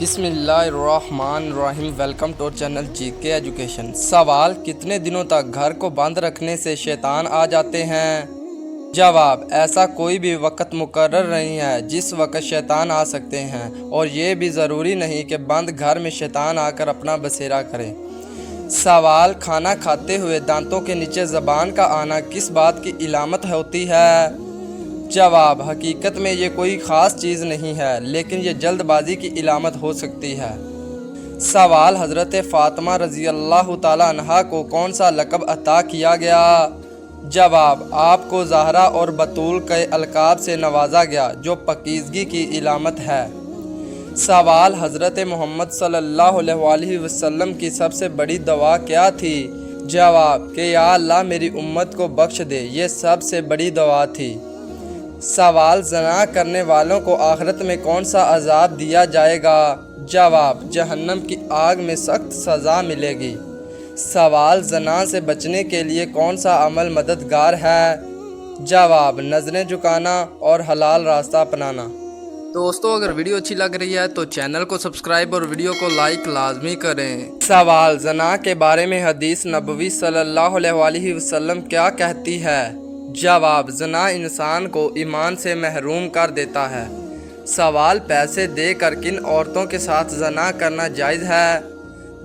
بسم اللہ الرحمن الرحیم۔ ویلکم ٹو چینل جی کے ایجوکیشن۔ سوال: کتنے دنوں تک گھر کو بند رکھنے سے شیطان آ جاتے ہیں؟ جواب: ایسا کوئی بھی وقت مقرر نہیں ہے جس وقت شیطان آ سکتے ہیں، اور یہ بھی ضروری نہیں کہ بند گھر میں شیطان آ کر اپنا بسیرا کرے۔ سوال: کھانا کھاتے ہوئے دانتوں کے نیچے زبان کا آنا کس بات کی علامت ہوتی ہے؟ جواب: حقیقت میں یہ کوئی خاص چیز نہیں ہے، لیکن یہ جلد بازی کی علامت ہو سکتی ہے۔ سوال: حضرت فاطمہ رضی اللہ تعالیٰ عنہا کو کون سا لقب عطا کیا گیا؟ جواب: آپ کو زہرا اور بطول کے القاب سے نوازا گیا، جو پاکیزگی کی علامت ہے۔ سوال: حضرت محمد صلی اللہ علیہ وسلم کی سب سے بڑی دعا کیا تھی؟ جواب: کہ یا اللہ میری امت کو بخش دے، یہ سب سے بڑی دعا تھی۔ سوال: زنا کرنے والوں کو آخرت میں کون سا عذاب دیا جائے گا؟ جواب: جہنم کی آگ میں سخت سزا ملے گی۔ سوال: زنا سے بچنے کے لیے کون سا عمل مددگار ہے؟ جواب: نظریں جھکانا اور حلال راستہ اپنانا۔ دوستو، اگر ویڈیو اچھی لگ رہی ہے تو چینل کو سبسکرائب اور ویڈیو کو لائک لازمی کریں۔ سوال: زنا کے بارے میں حدیث نبوی صلی اللہ علیہ وسلم کیا کہتی ہے؟ جواب: زنا انسان کو ایمان سے محروم کر دیتا ہے۔ سوال: پیسے دے کر کن عورتوں کے ساتھ زنا کرنا جائز ہے؟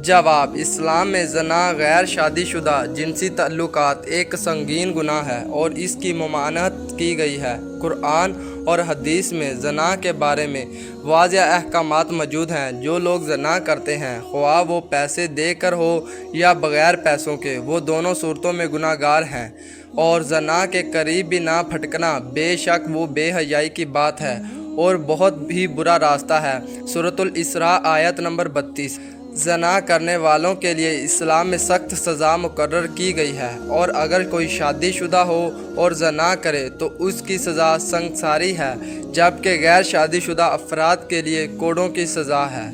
جواب: اسلام میں زنا غیر شادی شدہ جنسی تعلقات ایک سنگین گناہ ہے اور اس کی ممانعت کی گئی ہے۔ قرآن اور حدیث میں زنا کے بارے میں واضح احکامات موجود ہیں۔ جو لوگ زنا کرتے ہیں، خواہ وہ پیسے دے کر ہو یا بغیر پیسوں کے، وہ دونوں صورتوں میں گناہ گار ہیں، اور زنا کے قریب بھی نہ پھٹکنا بے شک وہ بے حیائی کی بات ہے اور بہت ہی برا راستہ ہے۔ سورۃ الاسراء آیت نمبر 32۔ زنا کرنے والوں کے لیے اسلام میں سخت سزا مقرر کی گئی ہے، اور اگر کوئی شادی شدہ ہو اور زنا کرے تو اس کی سزا سنگساری ہے، جبکہ غیر شادی شدہ افراد کے لیے کوڑوں کی سزا ہے۔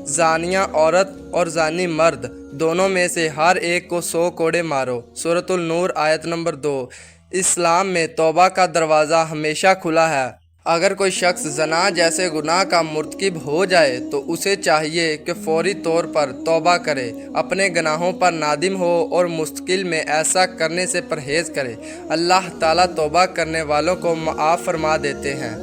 زانیہ عورت اور زانی مرد دونوں میں سے ہر ایک کو 100 کوڑے مارو۔ سورۃ النور آیت نمبر 2۔ اسلام میں توبہ کا دروازہ ہمیشہ کھلا ہے۔ اگر کوئی شخص زنا جیسے گناہ کا مرتکب ہو جائے تو اسے چاہیے کہ فوری طور پر توبہ کرے، اپنے گناہوں پر نادم ہو اور مستقبل میں ایسا کرنے سے پرہیز کرے۔ اللہ تعالیٰ توبہ کرنے والوں کو معاف فرما دیتے ہیں۔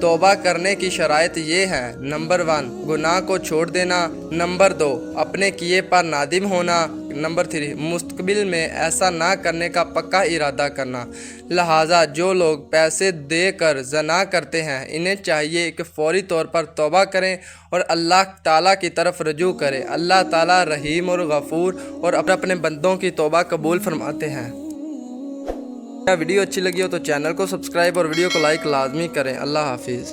توبہ کرنے کی شرائط یہ ہیں: نمبر 1، گناہ کو چھوڑ دینا۔ نمبر 2، اپنے کیے پر نادم ہونا۔ نمبر 3، مستقبل میں ایسا نہ کرنے کا پکا ارادہ کرنا۔ لہٰذا جو لوگ پیسے دے کر زنا کرتے ہیں، انہیں چاہیے کہ فوری طور پر توبہ کریں اور اللہ تعالیٰ کی طرف رجوع کریں۔ اللہ تعالیٰ رحیم اور غفور اور اپنے بندوں کی توبہ قبول فرماتے ہیں۔ ویڈیو اچھی لگی ہو تو چینل کو سبسکرائب اور ویڈیو کو لائک لازمی کریں۔ اللہ حافظ۔